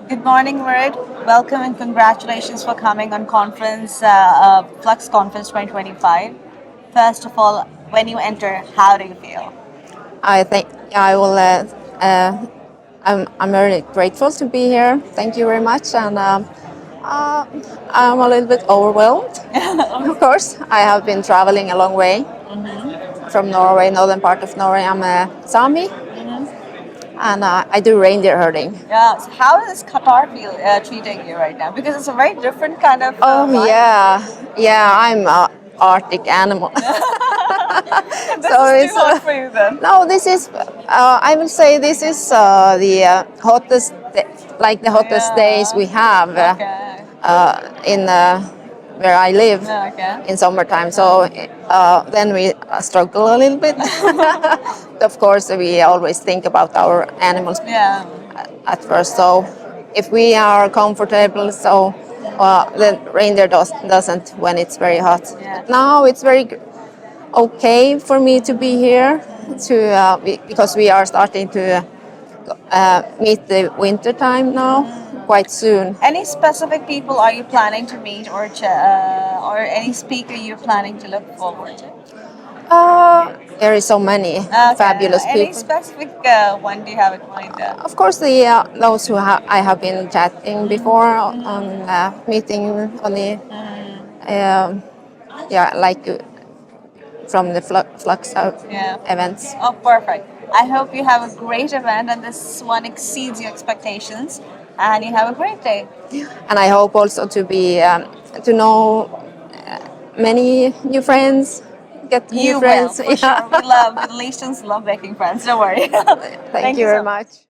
Good morning, Máret. Welcome and congratulations for coming on conference, Fluxx Conference 2025. First of all, when you enter, how do you feel? I think I will. I'm very grateful to be here. Thank you very much, and uh, I'm a little bit overwhelmed. Of course, I have been traveling a long way from Norway, northern part of Norway. I'm a Sámi, and I do reindeer herding. Yeah. So how is Qatar treating you right now? Because it's a very different kind of Oh vibe. yeah, I'm a Arctic animal. This So is too it's hot for you then. no, this is I will say this is the hottest, like the hottest days we have Okay. in where I live Okay. in summertime. So then we struggle a little bit. Of course, we always think about our animals Yeah. at first. So if we are comfortable, so the reindeer doesn't when it's very hot. Yeah. But now it's very okay for me to be here because we are starting to meet the winter time now quite soon. Any specific people are you planning to meet or any speaker you're planning to look forward to? There is so many Okay. fabulous Any people. specific one do you have in mind? Of course, the those who I have been chatting before on meeting on the um, yeah, like from the Flux Yeah. events. Oh, perfect. I hope you have a great event and this one exceeds your expectations and you have a great day. And I hope also to be to know many new friends, get new You will, friends. for Yeah. sure. We Malaysians love making friends. Don't worry. Thank Thank you you very so much. much.